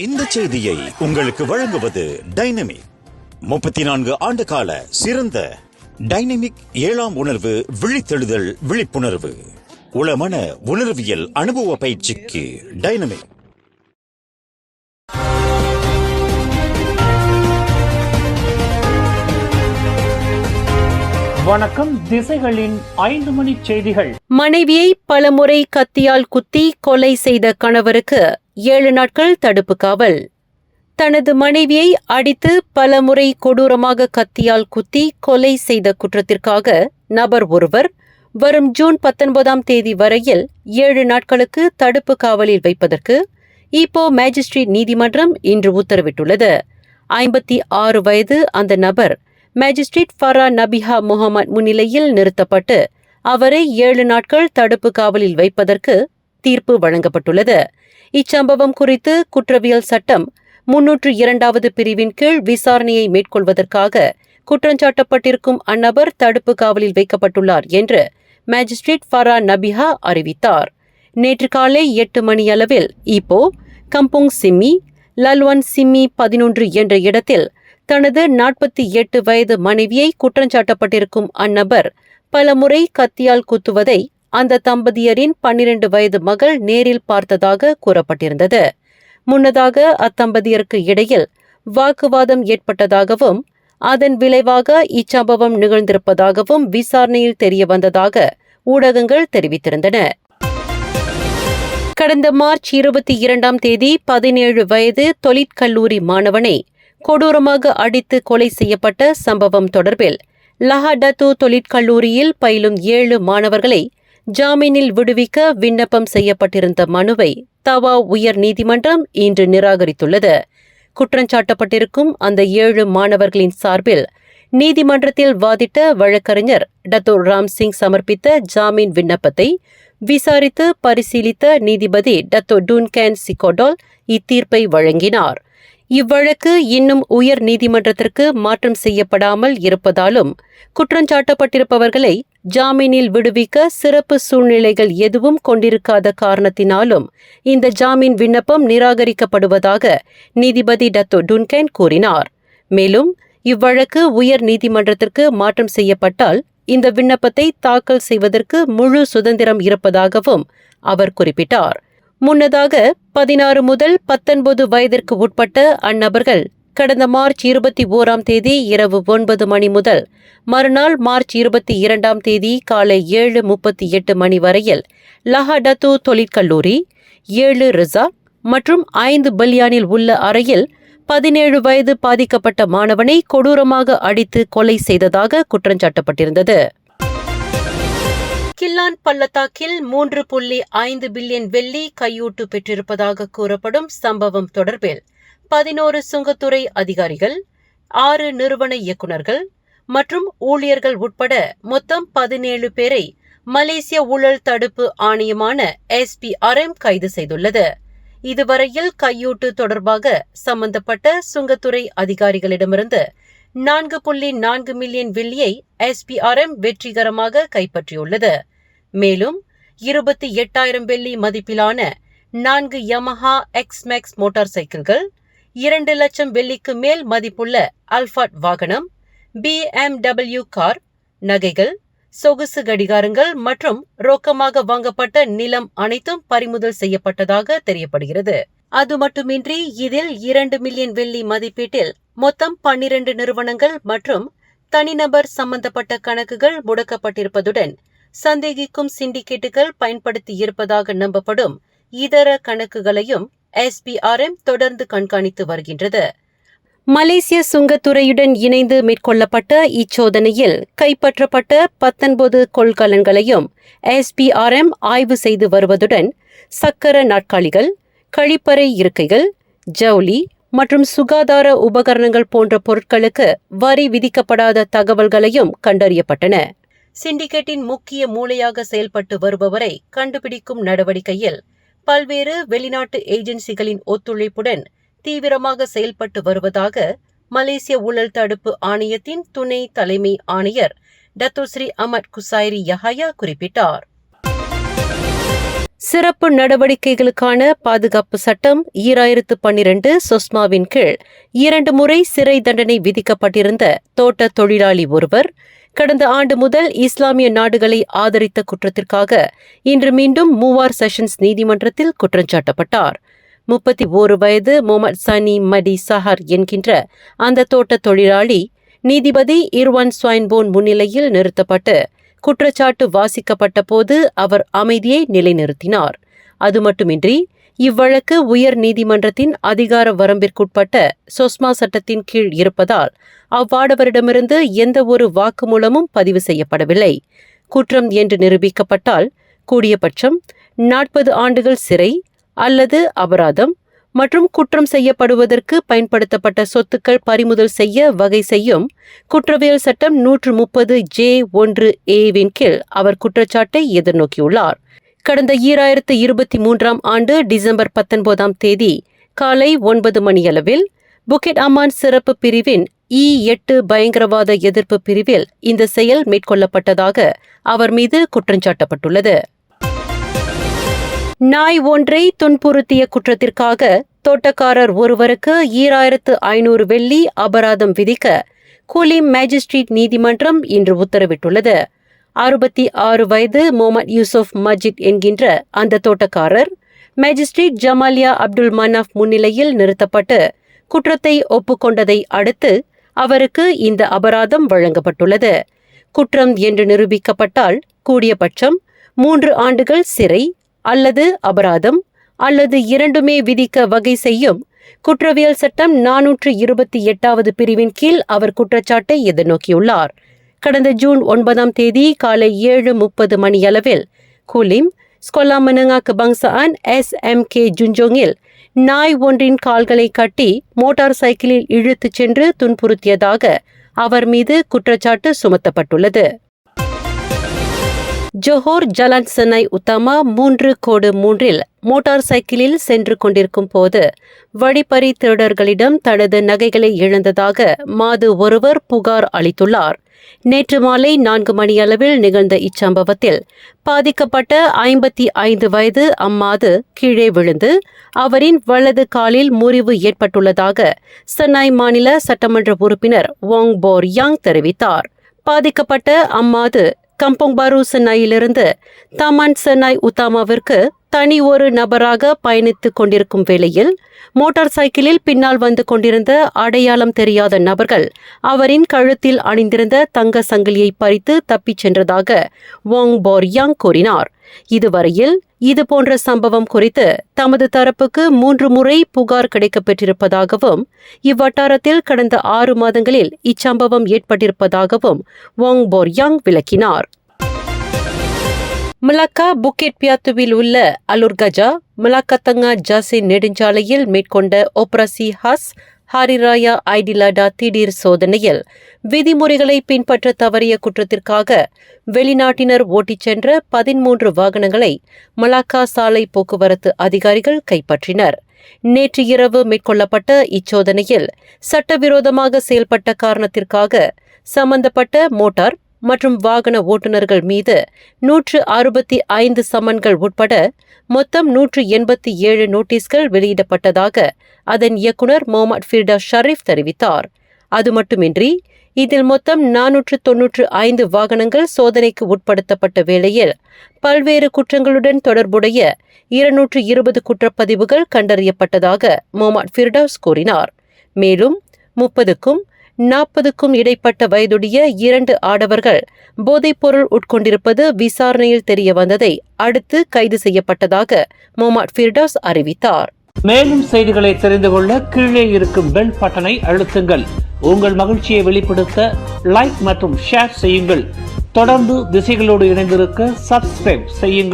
இந்த செய்தியை உங்களுக்கு வழங்குவது டைனமிக். 34 ஆண்டு கால சிறந்த டைனமிக் 7ஆம் உணர்வு விழித்தெழுதல் விழிப்புணர்வு உளமன உணர்வியல் அனுபவ பயிற்சிக்கு டைனமிக். வணக்கம். திசைகளின் 5 மணி செய்திகள். மனைவியை பலமுறை கத்தியால் குத்தி கொலை செய்த கணவருக்கு 7 நாட்கள் தடுப்பு காவல். தனது மனைவியை அடித்து பலமுறை கொடூரமாக கத்தியால் குத்தி கொலை செய்த குற்றத்திற்காக நபர் ஒருவர் வரும் ஜூன் 19ஆம் தேதி வரையில் 7 நாட்களுக்கு தடுப்பு காவலில் வைப்பதற்கு ஈப்போ மேஜிஸ்ட்ரேட் நீதிமன்றம் இன்று உத்தரவிட்டுள்ளது. 56 வயது அந்த நபர் மேஜிஸ்ட்ரேட் ஃபரா நபிஹா முகமது முன்னிலையில் நிறுத்தப்பட்டு அவரை 7 நாட்கள் தடுப்பு காவலில் வைப்பதற்கு தீர்ப்பு வழங்கப்பட்டுள்ளது. இச்சம்பவம் குறித்து குற்றவியல் சட்டம் 302வது பிரிவின் கீழ் விசாரணையை மேற்கொள்வதற்காக குற்றஞ்சாட்டப்பட்டிருக்கும் அந்நபர் தடுப்பு காவலில் வைக்கப்பட்டுள்ளார் என்று மேஜிஸ்ட்ரேட் ஃபரா நபிஹா அறிவித்தார். நேற்று காலை 8 மணியளவில் ஈப்போ கம்புங் சிம்மி லல்வான் சிம்மி 11 என்ற இடத்தில் தனது 48 வயது மனைவியை குற்றஞ்சாட்டப்பட்டிருக்கும் அந்நபர் பலமுறை கத்தியால் குத்துவதை அந்த தம்பதியரின் 12 வயது மகள் நேரில் பார்த்ததாக கூறப்பட்டிருந்தது. முன்னதாக அத்தம்பதியருக்கு இடையில் வாக்குவாதம் ஏற்பட்டதாகவும் அதன் விளைவாக இச்சம்பவம் நிகழ்ந்திருப்பதாகவும் விசாரணையில் தெரியவந்ததாக ஊடகங்கள் தெரிவித்திருந்தன. கடந்த மார்ச் 22ஆம் தேதி 17 வயது தொழிற்கல்லூரி மாணவனை கொடூரமாக அடித்து கொலை செய்யப்பட்ட சம்பவம் தொடர்பில் லஹாடத்து தொழிற்கல்லூரியில் பயிலும் 7 மாணவர்களை ஜாமீனில் விடுவிக்க விண்ணப்பம் செய்யப்பட்டிருந்த மனுவை தவா உயர் நீதிமன்றம் இன்று நிராகரித்துள்ளது. குற்றஞ்சாட்டப்பட்டிருக்கும் அந்த 7 மாணவர்களின் சார்பில் நீதிமன்றத்தில் வாதிட்ட வழக்கறிஞர் டத்தோ ராம்சிங் சமர்ப்பித்த ஜாமீன் விண்ணப்பத்தை விசாரித்து பரிசீலித்த நீதிபதி டத்தோ டூன்கேன் சிகோடால் இத்தீர்ப்பை வழங்கினார். இவ்வழக்கு இன்னும் உயர் நீதிமன்றத்திற்கு மாற்றம் செய்யப்படாமல் இருப்பதாலும் குற்றஞ்சாட்டப்பட்டிருப்பவர்களை ஜாமீனில் விடுவிக்க சிறப்பு சூழ்நிலைகள் எதுவும் கொண்டிருக்காத காரணத்தினாலும் இந்த ஜாமீன் விண்ணப்பம் நிராகரிக்கப்படுவதாக நீதிபதி டத்தோ டுன்கேன் கூறினார். மேலும் இவ்வழக்கு உயர் நீதிமன்றத்திற்கு மாற்றம் செய்யப்பட்டால் இந்த விண்ணப்பத்தை தாக்கல் செய்வதற்கு முழு சுதந்திரம் இருப்பதாகவும் அவர் குறிப்பிட்டார். முன்னதாக 16 முதல் 19 வயதிற்கு உட்பட்ட அந்நபர்கள் கடந்த மார்ச் 21ஆம் தேதி இரவு 9 மணி முதல் மறுநாள் மார்ச் 22ஆம் தேதி காலை 7:38 மணி வரையில் லஹாடத்து தொழிற்கல்லூரி 7 ரிசாக் மற்றும் 5 பல்யானில் உள்ள அறையில் 17 வயது பாதிக்கப்பட்ட மாணவனை கொடூரமாக அடித்து கொலை செய்ததாக குற்றஞ்சாட்டப்பட்டிருந்தது. கில்லான் பள்ளத்தாக்கில் 3.5 பில்லியன் வெள்ளி கையூட்டு பெற்றிருப்பதாக கூறப்படும் சம்பவம் தொடர்பில் 11 சுங்கத்துறை அதிகாரிகள், 6 நிறுவன இயக்குநர்கள் மற்றும் ஊழியர்கள் உட்பட மொத்தம் 17 பேரை மலேசிய ஊழல் தடுப்பு ஆணையமான SPRM கைது செய்துள்ளது. இதுவரையில் கையூட்டு தொடர்பாக சம்பந்தப்பட்ட சுங்கத்துறை அதிகாரிகளிடமிருந்து 4.4 மில்லியன் வெள்ளியை SPRM வெற்றிகரமாக கைப்பற்றியுள்ளது. மேலும் 28,000 வெள்ளி மதிப்பிலான 4 யமஹா எக்ஸ்மேக்ஸ் மோட்டார் சைக்கிள்கள், 2 லட்சம் வெள்ளிக்கு மேல் மதிப்புள்ள அல்ஃபாட் வாகனம், BMW கார், நகைகள், சொகுசு கடிகாரங்கள் மற்றும் ரொக்கமாக வாங்கப்பட்ட நிலம் அனைத்தும் பறிமுதல் செய்யப்பட்டதாக தெரியப்படுகிறது. அது மட்டுமின்றி இதில் 2 மில்லியன் வெள்ளி மதிப்பீட்டில் மொத்தம் 12 நிறுவனங்கள் மற்றும் தனிநபர் சம்பந்தப்பட்ட கணக்குகள் முடக்கப்பட்டிருப்பதுடன் சந்தேகிக்கும் சிண்டிகேட்டுகள் பயன்படுத்தியிருப்பதாக நம்பப்படும் இதர கணக்குகளையும் SPRM தொடர்ந்து கண்காணித்து வருகின்றது. மலேசிய சுங்கத்துறையுடன் இணைந்து மேற்கொள்ளப்பட்ட இச்சோதனையில் கைப்பற்றப்பட்ட 19 கொள்கலன்களையும் SPRM ஆய்வு செய்து வருவதுடன் சக்கர நாற்காலிகள், கழிப்பறை இருக்கைகள், ஜவுளி மற்றும் சுகாதார உபகரணங்கள் போன்ற பொருட்களுக்கு வரி விதிக்கப்படாத தகவல்களையும் கண்டறியப்பட்டன. சிண்டிகேட்டின் முக்கிய மூளையாக செயல்பட்டு வருபவரை கண்டுபிடிக்கும் நடவடிக்கையில் பல்வேறு வெளிநாட்டு ஏஜென்சிகளின் ஒத்துழைப்புடன் தீவிரமாக செயல்பட்டு வருவதாக மலேசிய ஊழல் தடுப்பு ஆணையத்தின் துணை தலைமை ஆணையர் டத்தோ ஸ்ரீ அமட் குசாய்ரி யஹயா குறிப்பிட்டார். சிறப்பு நடவடிக்கைகளுக்கான பாதுகாப்பு சட்டம் 2012 சொஸ்மாவின் கீழ் 2 முறை சிறை தண்டனை விதிக்கப்பட்டிருந்த தோட்ட தொழிலாளி ஒருவர் கடந்த ஆண்டு முதல் இஸ்லாமிய நாடுகளை ஆதரித்த குற்றத்திற்காக இன்று மீண்டும் மூவார் செஷன்ஸ் நீதிமன்றத்தில் குற்றஞ்சாட்டப்பட்டார். 31 வயது முகமது சனி மடி சஹர் என்கின்ற அந்த தோட்ட தொழிலாளி நீதிபதி இர்வான் ஸ்வைன்போன் முன்னிலையில் நிறுத்தப்பட்டு குற்றச்சாட்டு வாசிக்கப்பட்ட போது அவர் அமைதியை நிலைநிறுத்தினார். அது மட்டுமின்றி இவ்வழக்கு உயர் நீதிமன்றத்தின் அதிகார வரம்பிற்குட்பட்ட சொஸ்மா சட்டத்தின் கீழ் இருப்பதால் அவ்வாடவரிடமிருந்து எந்த ஒரு வாக்குமூலமும் பதிவு செய்யப்படவில்லை. குற்றம் என்று நிரூபிக்கப்பட்டால் கூடியபட்சம் 40 ஆண்டுகள் சிறை அல்லது அபராதம் மற்றும் குற்றம் செய்யப்படுவதற்கு பயன்படுத்தப்பட்ட சொத்துக்கள் பறிமுதல் செய்ய வகை செய்யும் குற்றவியல் சட்டம் 130J1A கீழ் அவர் குற்றச்சாட்டை எதிர்நோக்கியுள்ளார். கடந்த 2023 ஆண்டு டிசம்பர் 19 தேதி காலை 9 மணியளவில் புக்கெட் அமான் சிறப்பு பிரிவின் E8 பயங்கரவாத எதிர்ப்பு பிரிவில் இந்த செயல் மேற்கொள்ளப்பட்டதாக அவர் மீது குற்றஞ்சாட்டப்பட்டுள்ளது. நாய் ஒன்றை துன்புறுத்திய குற்றத்திற்காக தோட்டக்காரர் ஒருவருக்கு 2500 வெள்ளி அபராதம் விதிக்க குலிம் மேஜிஸ்ட்ரேட் நீதிமன்றம் இன்று உத்தரவிட்டுள்ளது. 66 வயது முகமது யூசுப் மஜித் என்கின்ற அந்த தோட்டக்காரர் மேஜிஸ்ட்ரேட் ஜமாலியா அப்துல் மனாஃப் முன்னிலையில் நிறுத்தப்பட்டு குற்றத்தை ஒப்புக்கொண்டதை அடுத்து அவருக்கு இந்த அபராதம் வழங்கப்பட்டுள்ளது. குற்றம் என்று நிரூபிக்கப்பட்டால் கூடியபட்சம் 3 ஆண்டுகள் சிறை அல்லது அபராதம் அல்லது இரண்டுமே விதிக்க வகை செய்யும் குற்றவியல் சட்டம் 428 பிரிவின் கீழ் அவர் குற்றச்சாட்டை எதிர்நோக்கியுள்ளார். கடந்த ஜூன் 9 தேதி காலை 7:30 மணியளவில் குலிம் ஸ்கொலா மெனங்கா கெபாங்சான் SMK ஜுஞ்சோங்கில் நாய் ஒன்றின் கால்களை கட்டி மோட்டார் சைக்கிளில் இழுத்துச் சென்று துன்புறுத்தியதாக அவர் மீது குற்றச்சாட்டு சுமத்தப்பட்டுள்ளது. ஜோஹோர் ஜலான் சென்னாய் உத்தமா 3/3 மோட்டார் சைக்கிளில் சென்று கொண்டிருக்கும் போது வழிப்பறி திருடர்களிடம் தனது நகைகளை இழந்ததாக மாது ஒருவர் புகார் அளித்துள்ளார். நேற்று மாலை 4 மணியளவில் நிகழ்ந்த இச்சம்பவத்தில் பாதிக்கப்பட்ட 55 வயது அம்மாது கீழே விழுந்து அவரின் வலது காலில் முறிவு ஏற்பட்டுள்ளதாக சென்னாய் மாநில சட்டமன்ற உறுப்பினர் வாங் போர் யாங் தெரிவித்தார். பாதிக்கப்பட்ட அம்மாது கம்போங் பாரு சென்னாயிலிருந்து தமான் சென்னாய் உத்தாமாவிற்கு தனி ஒரு நபராக பயணித்துக் கொண்டிருக்கும் வேளையில் மோட்டார் சைக்கிளில் பின்னால் வந்து கொண்டிருந்த அடையாளம் தெரியாத நபர்கள் அவரின் கழுத்தில் அணிந்திருந்த தங்க சங்கிலியை பறித்து தப்பிச் சென்றதாக வாங் போர் யாங் கூறினார். இதுவரையில் இதுபோன்ற சம்பவம் குறித்து தமது தரப்புக்கு 3 முறை புகார் கிடைக்கப்பெற்றிருப்பதாகவும் இவ்வட்டாரத்தில் கடந்த 6 மாதங்களில் இச்சம்பவம் ஏற்பட்டிருப்பதாகவும் வாங் போர் யாங் விளக்கினார். மலாக்கா புக்கெட் பியாத்துவில் உள்ள அலுர்கஜா மலாக்கா தங்கா ஜாசி நெடுஞ்சாலையில் மேற்கொண்ட ஆபரேசி ஹஸ் ஹாரிராயா ஐடிலாடா திடீர் சோதனையில் விதிமுறைகளை பின்பற்ற தவறிய குற்றத்திற்காக வெளிநாட்டினர் ஓட்டிச் சென்ற 13 வாகனங்களை மலாக்கா சாலை போக்குவரத்து அதிகாரிகள் கைப்பற்றினர். நேற்று இரவு மேற்கொள்ளப்பட்ட இச்சோதனையில் சட்டவிரோதமாக செயல்பட்ட காரணத்திற்காக சம்பந்தப்பட்ட மோட்டார் மற்றும் வாகன ஓட்டுநர்கள் மீது 165 சம்மன்கள் உட்பட மொத்தம் 187 நோட்டீஸ்கள் வெளியிடப்பட்டதாக அதன் இயக்குநர் முகமது ஃபிர்டா ஷரீப் தெரிவித்தார். அது மட்டுமின்றி இதில் மொத்தம் 495 வாகனங்கள் சோதனைக்கு உட்படுத்தப்பட்ட வேளையில் பல்வேறு குற்றங்களுடன் தொடர்புடைய 220 குற்றப்பதிவுகள் கண்டறியப்பட்டதாக முகமது ஃபிர்டவுஸ் கூறினார். மேலும் 30க்கும் 40க்கும் இடைப்பட்ட வயதுடைய 2 ஆடவர்கள் போதைப்பொருள் உட்கொண்டிருப்பது விசாரணையில் தெரிய வந்ததை அடுத்து கைது செய்யப்பட்டதாக முகமது ஃபிர்டவுஸ் அறிவித்தார். மேலும் செய்திகளை தெரிந்து கொள்ள கீழே இருக்கும் பெல் பட்டனை அழுத்துங்கள். உங்கள் மகிழ்ச்சியை வெளிப்படுத்த லைக் மற்றும் ஷேர் செய்யுங்கள். தொடர்ந்து திசைகளோடு இணைந்திருக்க சப்ஸ்கிரைப் செய்யுங்கள்.